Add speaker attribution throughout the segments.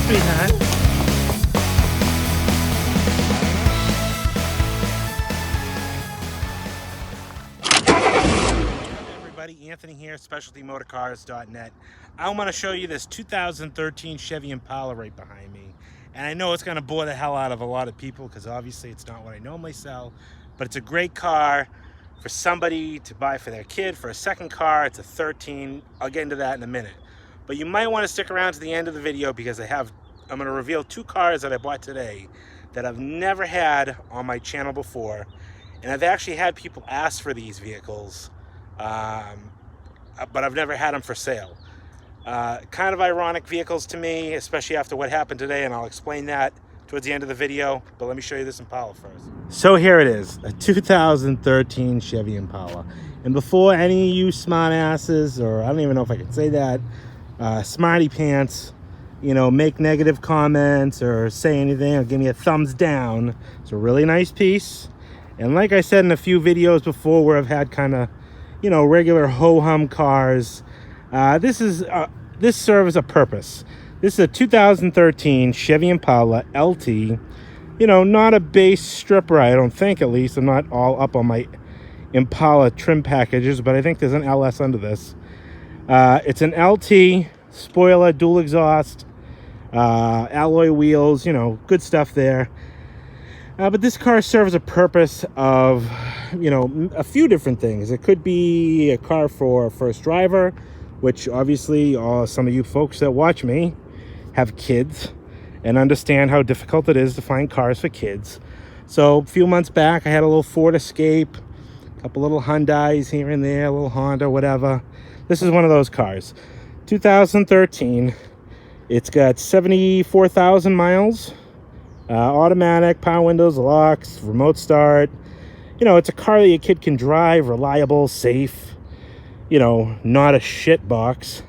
Speaker 1: sweetheart. Hey everybody, Anthony here, specialtymotorcars.net. I want to show you this 2013 Chevy Impala right behind me. And I know it's going to bore the hell out of a lot of people because obviously it's not what I normally sell, but it's a great car for somebody to buy for their kid. For a second car, it's a 13. I'll get into that in a minute. But you might want to stick around to the end of the video because I'm going to reveal two cars that I bought today that I've never had on my channel before. And I've actually had people ask for these vehicles, but I've never had them for sale. Kind of ironic vehicles to me, especially after what happened today, and I'll explain that towards the end of the video, but let me show you this Impala first. So here it is, a 2013 Chevy Impala. And before any of you smart asses, or I don't even know if I can say that, smarty pants, you know, make negative comments or say anything or give me a thumbs down. It's a really nice piece. And like I said in a few videos before where I've had kind of, you know, regular ho-hum cars, this serves a purpose. This is a 2013 Chevy Impala LT. You know, not a base stripper, I don't think, at least. I'm not all up on my Impala trim packages, but I think there's an LS under this. It's an LT, spoiler, dual exhaust, alloy wheels, you know, good stuff there. But this car serves a purpose of, you know, a few different things. It could be a car for a first driver, which obviously some of you folks that watch me have kids and understand how difficult it is to find cars for kids. So a few months back, I had a little Ford Escape, a couple little Hyundais here and there, a little Honda, whatever. This is one of those cars. 2013. It's got 74,000 miles. Automatic, power windows, locks, remote start. You know, it's a car that your kid can drive, reliable, safe. You know, not a shit box.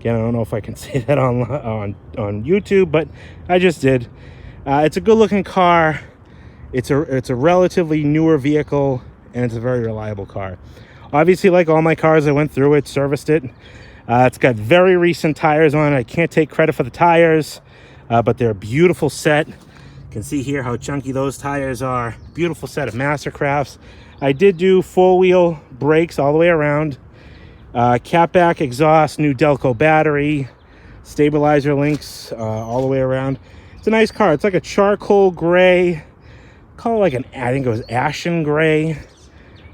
Speaker 1: Again, I don't know if I can say that on YouTube, but I just did. It's a good-looking car. It's a relatively newer vehicle, and it's a very reliable car. Obviously, like all my cars, I went through it, serviced it. It's got very recent tires on it. I can't take credit for the tires, but they're a beautiful set. You can see here how chunky those tires are. Beautiful set of Mastercrafts. I did do four-wheel brakes all the way around. Catback exhaust, new Delco battery, stabilizer links all the way around. It's a nice car. It's like a charcoal gray, call it like I think it was ashen gray,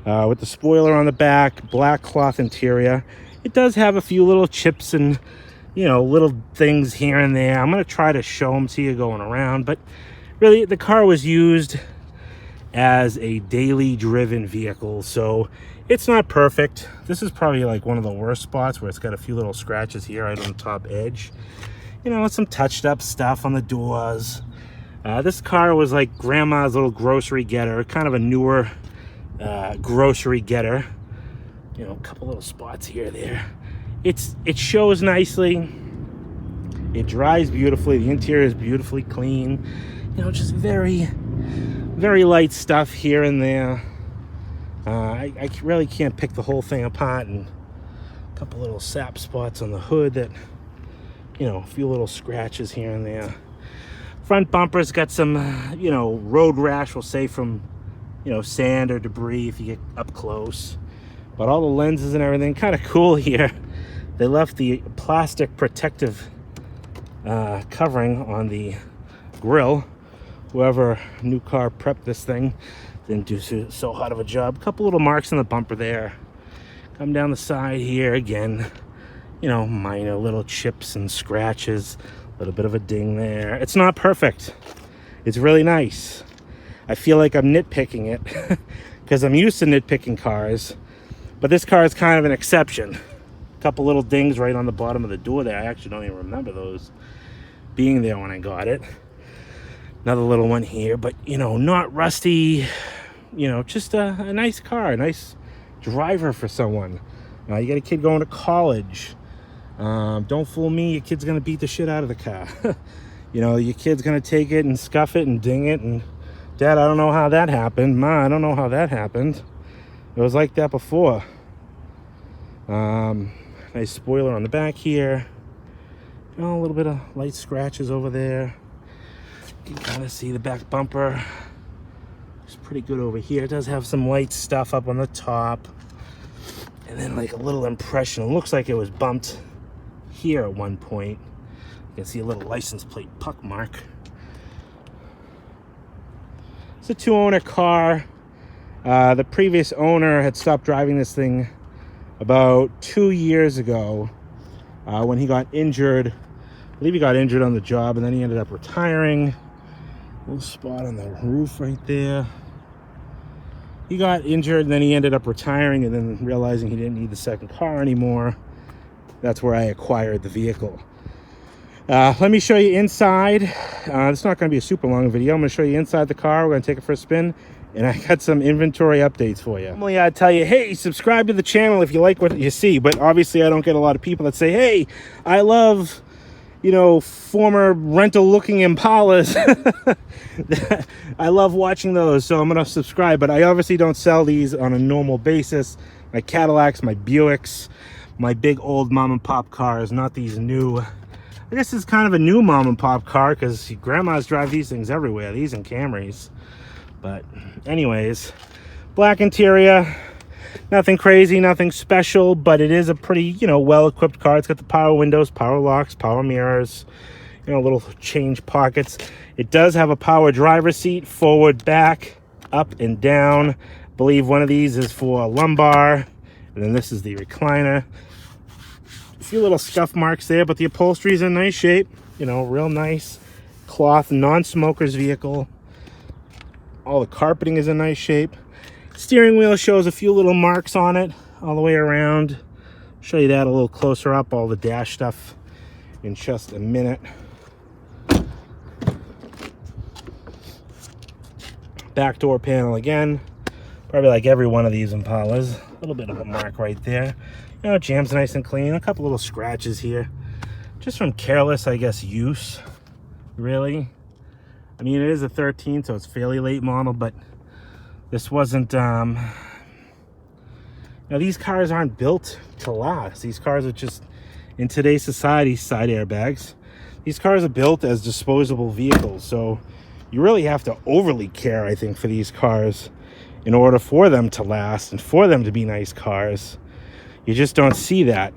Speaker 1: with the spoiler on the back, black cloth interior. It does have a few little chips and, you know, little things here and there. I'm going to try to show them to you going around, but really the car was used as a daily driven vehicle, so it's not perfect. This is probably like one of the worst spots where it's got a few little scratches here right on the top edge. You know, some touched up stuff on the doors. This car was like grandma's little grocery getter, kind of a newer grocery getter. You know, a couple little spots here there. It shows nicely. It drives beautifully. The interior is beautifully clean. You know, just very, very light stuff here and there. I really can't pick the whole thing apart, and a couple little sap spots on the hood that, you know, a few little scratches here and there. Front bumper's got some, you know, road rash, we'll say, from, you know, sand or debris if you get up close. But all the lenses and everything, kind of cool here. They left the plastic protective covering on the grill. Whoever new car prepped this thing didn't do so hot of a job. A couple little marks on the bumper there. Come down the side here again. You know, minor little chips and scratches. A little bit of a ding there. It's not perfect. It's really nice. I feel like I'm nitpicking it because I'm used to nitpicking cars. But this car is kind of an exception. A couple little dings right on the bottom of the door there. I actually don't even remember those being there when I got it. Another little one here, but, you know, not rusty. You know, just a nice car, a nice driver for someone. You got a kid going to college. Don't fool me, your kid's going to beat the shit out of the car. You know, your kid's going to take it and scuff it and ding it. And, Dad, I don't know how that happened. Ma, I don't know how that happened. It was like that before. Nice spoiler on the back here. You know, a little bit of light scratches over there. You can kind of see the back bumper. It's pretty good over here. It does have some light stuff up on the top. And then like a little impression. It looks like it was bumped here at one point. You can see a little license plate puck mark. It's a 2-owner car. The previous owner had stopped driving this thing about 2 years ago when he got injured. I believe he got injured on the job, and then he ended up retiring. Little spot on the roof right there. He got injured, and then he ended up retiring, and then realizing he didn't need the second car anymore. That's where I acquired the vehicle. Let me show you inside. It's not going to be a super long video. I'm going to show you inside the car. We're going to take it for a spin, and I got some inventory updates for you. Normally I'd tell you, hey, subscribe to the channel if you like what you see, but obviously I don't get a lot of people that say, hey, I love, you know, former rental looking Impalas. I love watching those, so I'm going to subscribe, but I obviously don't sell these on a normal basis. My Cadillacs, my Buicks, my big old mom and pop cars, not these new. I guess it's kind of a new mom and pop car because grandmas drive these things everywhere, these and Camrys. But anyways, black interior, nothing crazy, nothing special, but it is a pretty, you know, well-equipped car. It's got the power windows, power locks, power mirrors, you know, little change pockets. It does have a power driver's seat, forward, back, up and down. I believe one of these is for lumbar, and then this is the recliner. A few little scuff marks there, but the upholstery is in nice shape. You know, real nice cloth, non-smoker's vehicle. All the carpeting is in nice shape. Steering wheel shows a few little marks on it all the way around. Show you that a little closer up, all the dash stuff in just a minute. Back door panel again. Probably like every one of these Impalas. A little bit of a mark right there. You know, jam's nice and clean. A couple little scratches here. Just from careless, I guess, use. Really. I mean, it is a 13, so it's fairly late model, but this wasn't, now these cars aren't built to last. These cars are just, in today's society, side airbags. These cars are built as disposable vehicles, so you really have to overly care, I think, for these cars in order for them to last and for them to be nice cars. You just don't see that.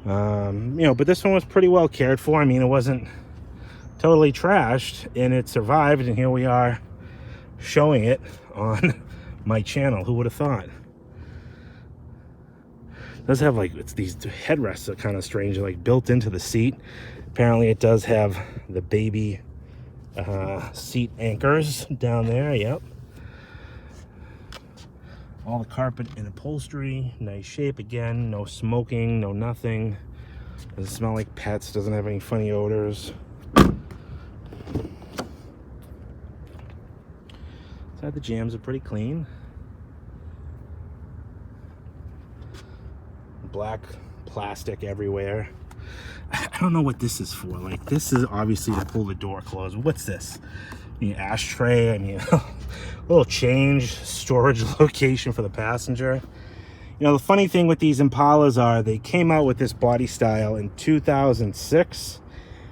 Speaker 1: You know, but this one was pretty well cared for. I mean, it wasn't totally trashed, and it survived, and here we are showing it on my channel. Who would have thought? It does have like, it's these headrests are kind of strange, like built into the seat. Apparently it does have the baby seat anchors down there. Yep. All the carpet and upholstery, nice shape. Again, no smoking, no nothing. Doesn't smell like pets, doesn't have any funny odors. Inside the jams are pretty clean. Black plastic everywhere. I don't know what this is for. Like, this is obviously to pull the door closed. What's this? The ashtray, I mean, a little change, storage location for the passenger. You know, the funny thing with these Impalas are they came out with this body style in 2006,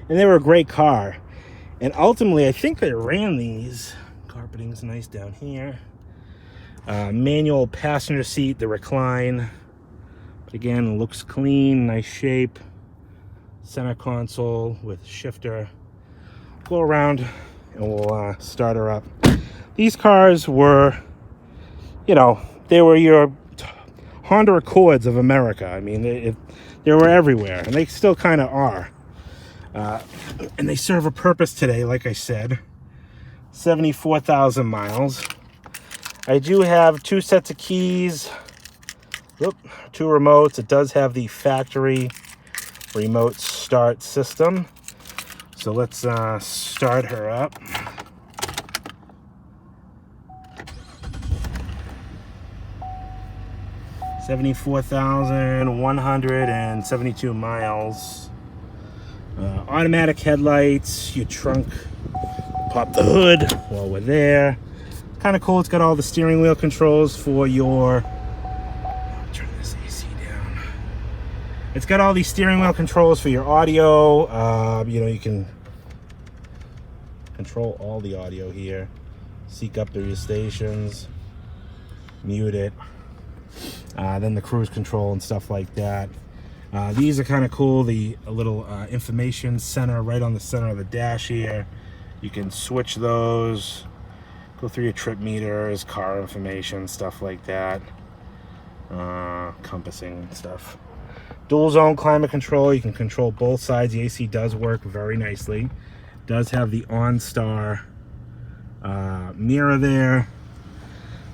Speaker 1: and they were a great car. And ultimately, I think they ran these. Carpeting's nice down here. Manual passenger seat, the recline. But again, it looks clean, nice shape. Center console with shifter. Go around and we'll start her up. These cars were, you know, they were your Honda Accords of America. I mean, they were everywhere, and they still kind of are. And they serve a purpose today, like I said. 74,000 miles. I do have 2 sets of keys. Whoop, 2 remotes. It does have the factory remote start system. So let's start her up. $74,172 miles. Automatic headlights, your trunk. Pop the hood while we're there. Kind of cool. It's got all the steering wheel controls for your. Turn this AC down. It's got all these steering wheel controls for your audio. You know, you can control all the audio here. Seek up to your stations, mute it. Then the cruise control and stuff like that. These are kind of cool. The little information center right on the center of the dash here. You can switch those, go through your trip meters, car information, stuff like that. Compassing stuff. Dual zone climate control. You can control both sides. The AC does work very nicely. Does have the OnStar mirror there.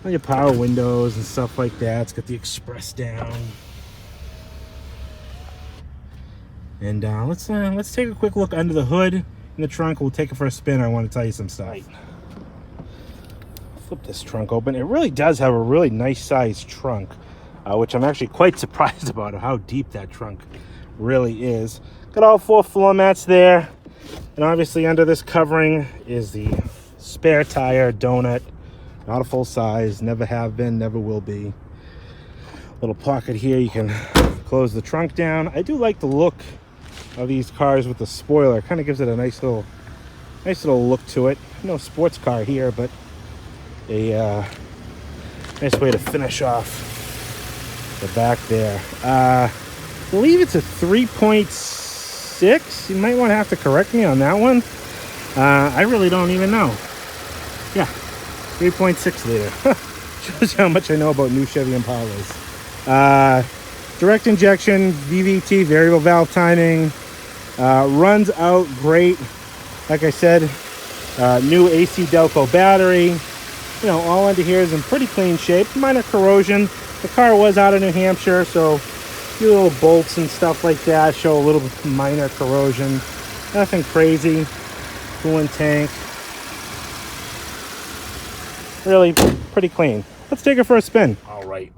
Speaker 1: All your power windows and stuff like that. It's got the express down. And let's take a quick look under the hood in the trunk. We'll take it for a spin. I want to tell you some stuff. Flip this trunk open. It really does have a really nice sized trunk, which I'm actually quite surprised about how deep that trunk really is. Got all 4 floor mats there. And obviously under this covering is the spare tire donut. Not a full size, never have been, never will be. Little pocket here, you can close the trunk down. I do like the look of these cars with the spoiler. Kind of gives it a nice little look to it. No sports car here, but a nice way to finish off the back there. I believe it's a 3.6. You might want to have to correct me on that one. I really don't even know. Yeah, 3.6 liter. Shows you how much I know about new Chevy Impalas. Direct injection, VVT, variable valve timing. Runs out great. Like I said, new AC Delco battery. You know, all under here is in pretty clean shape. Minor corrosion. The car was out of New Hampshire, so a few little bolts and stuff like that show a little minor corrosion. Nothing crazy. Coolant tank. Really pretty clean. Let's take it for a spin. All right.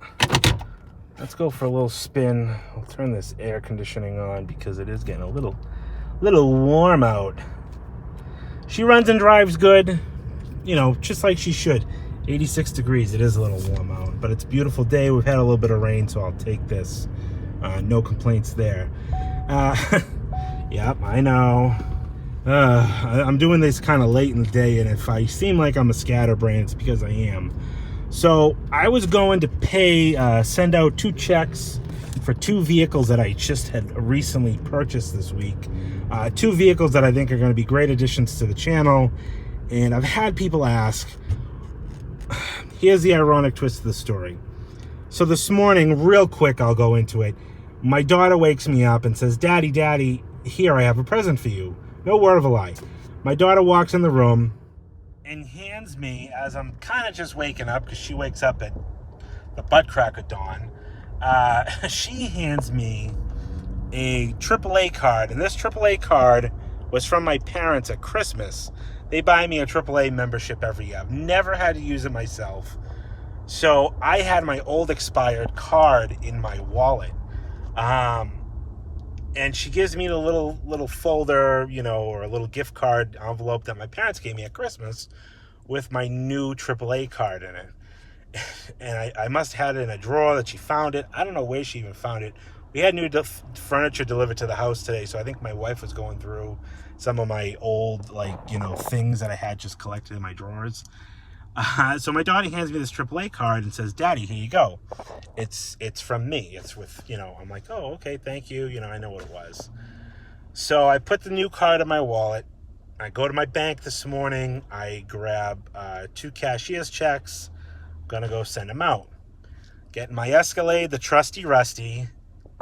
Speaker 1: Let's go for a little spin. I'll turn this air conditioning on because it is getting a little warm out. She runs and drives good, you know, just like she should. 86 degrees. It is a little warm out, but it's a beautiful day. We've had a little bit of rain, so I'll take this. No complaints there. Yep, I know. I'm doing this kind of late in the day, and if I seem like I'm a scatterbrain, it's because I am. So I was going to send out 2 checks for 2 vehicles that I just had recently purchased this week. 2 vehicles that I think are going to be great additions to the channel. And I've had people ask, here's the ironic twist of the story. So this morning, real quick, I'll go into it. My daughter wakes me up and says, Daddy, here, I have a present for you. No word of a lie. My daughter walks in the room and hands me, as I'm kind of just waking up, because she wakes up at the butt crack of dawn, she hands me a AAA card. And this AAA card was from my parents at Christmas. They buy me a AAA membership every year. I've never had to use it myself. So I had my old expired card in my wallet. And she gives me the little folder, you know, or a little gift card envelope that my parents gave me at Christmas with my new AAA card in it. And I must have had it in a drawer that she found it. I don't know where she even found it. We had new furniture delivered to the house today, so I think my wife was going through some of my old, like, you know, things that I had just collected in my drawers. So my daughter hands me this AAA card and says, Daddy, here you go. It's from me. It's with, you know, I'm like, oh, okay, thank you. You know, I know what it was. So I put the new card in my wallet. I go to my bank this morning. I grab 2 cashier's checks. I'm going to go send them out. Get in my Escalade, the trusty rusty,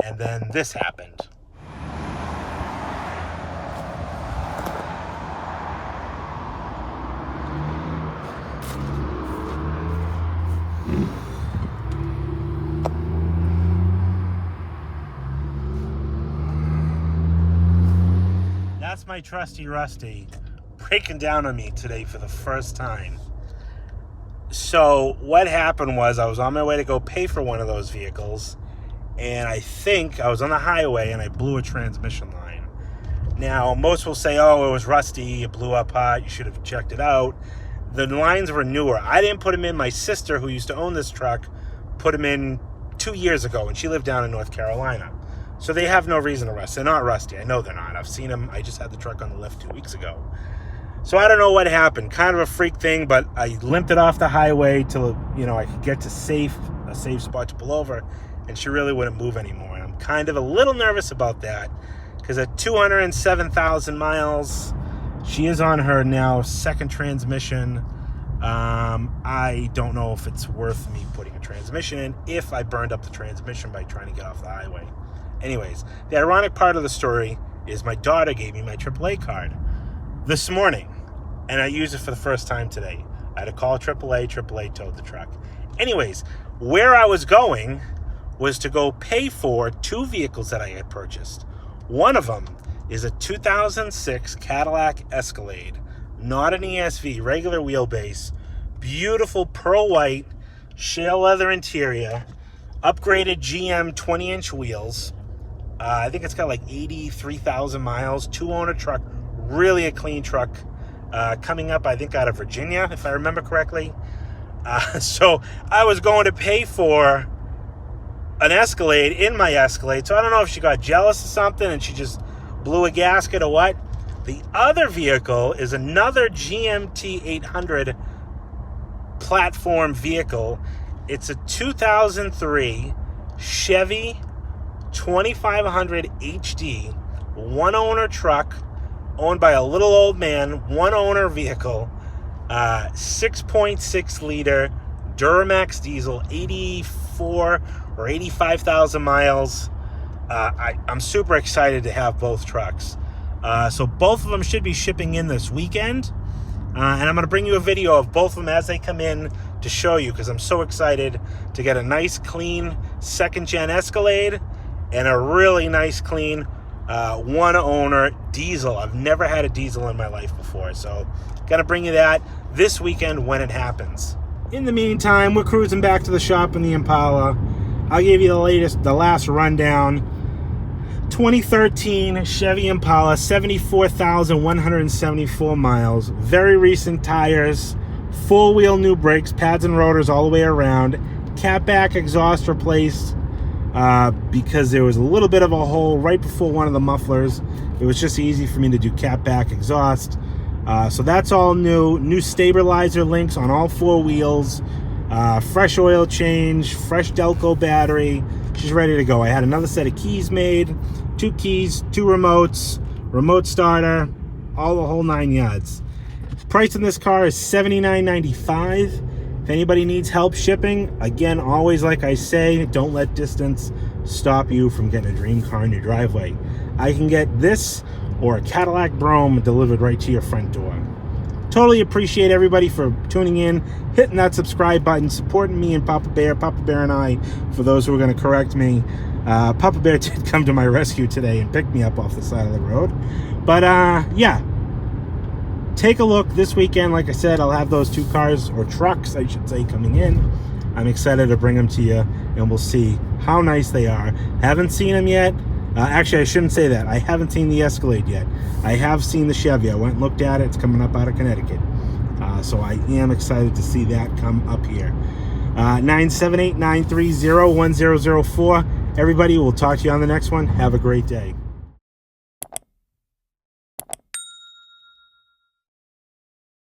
Speaker 1: and then this happened. That's my trusty rusty breaking down on me today for the first time. So what happened was I was on my way to go pay for one of those vehicles, and I think I was on the highway and I blew a transmission line. Now, most will say, oh, it was rusty, it blew up hot, you should have checked it out. The lines were newer. I didn't put them in. My sister, who used to own this truck, put them in 2 years ago, and she lived down in North Carolina. So they have no reason to rust. They're not rusty. I know they're not. I've seen them. I just had the truck on the lift 2 weeks ago. So I don't know what happened. Kind of a freak thing, but I limped it off the highway till, you know, I could get to a safe spot to pull over, and she really wouldn't move anymore. And I'm kind of a little nervous about that because at 207,000 miles, she is on her now second transmission. I don't know if it's worth me putting a transmission in if I burned up the transmission by trying to get off the highway. Anyways, the ironic part of the story is my daughter gave me my AAA card this morning, and I used it for the first time today. I had to call AAA towed the truck. Anyways, where I was going was to go pay for two vehicles that I had purchased. One of them is a 2006 Cadillac Escalade, not an ESV, regular wheelbase, beautiful pearl white, shale leather interior, upgraded GM 20-inch wheels. I think it's got like 83,000 miles, two-owner truck, really a clean truck. Coming up, I think, out of Virginia, if I remember correctly. So I was going to pay for an Escalade in my Escalade. So I don't know if she got jealous or something and she just blew a gasket or what. The other vehicle is another GMT-800 platform vehicle. It's a 2003 Chevy 2500 HD, one-owner truck, owned by a little old man, one-owner vehicle, 6.6 liter Duramax diesel, 84 or 85,000 miles. I'm super excited to have both trucks. So both of them should be shipping in this weekend. And I'm going to bring you a video of both of them as they come in to show you, because I'm so excited to get a nice, clean second-gen Escalade and a really nice, clean one-owner diesel. I've never had a diesel in my life before, so got to bring you that this weekend when it happens. In the meantime, we're cruising back to the shop in the Impala. I'll give you the last rundown. 2013 Chevy Impala, 74,174 miles. Very recent tires, four-wheel new brakes, pads and rotors all the way around. Catback exhaust replaced because there was a little bit of a hole right before one of the mufflers. It was just easy for me to do catback exhaust. So that's all new. New stabilizer links on all four wheels. Fresh oil change, fresh Delco battery. She's ready to go. I had another set of keys made, two keys, two remotes, remote starter, all the whole 9 yards. Price on this car is $79.95. If anybody needs help shipping, again, always like I say, don't let distance stop you from getting a dream car in your driveway. I can get this or a Cadillac Brougham delivered right to your front door. Totally appreciate everybody for tuning in, hitting that subscribe button, supporting me and Papa Bear and I, for those who are going to correct me. Papa Bear did come to my rescue today and pick me up off the side of the road. But yeah, take a look this weekend. Like I said, I'll have those two cars, or trucks I should say, coming in. I'm excited to bring them to you, and we'll see how nice they are. Haven't seen them yet. Actually, I shouldn't say that. I haven't seen the Escalade yet. I have seen the Chevy. I went and looked at it. It's coming up out of Connecticut. So I am excited to see that come up here. 978-930-1004. Everybody, we'll talk to you on the next one. Have a great day.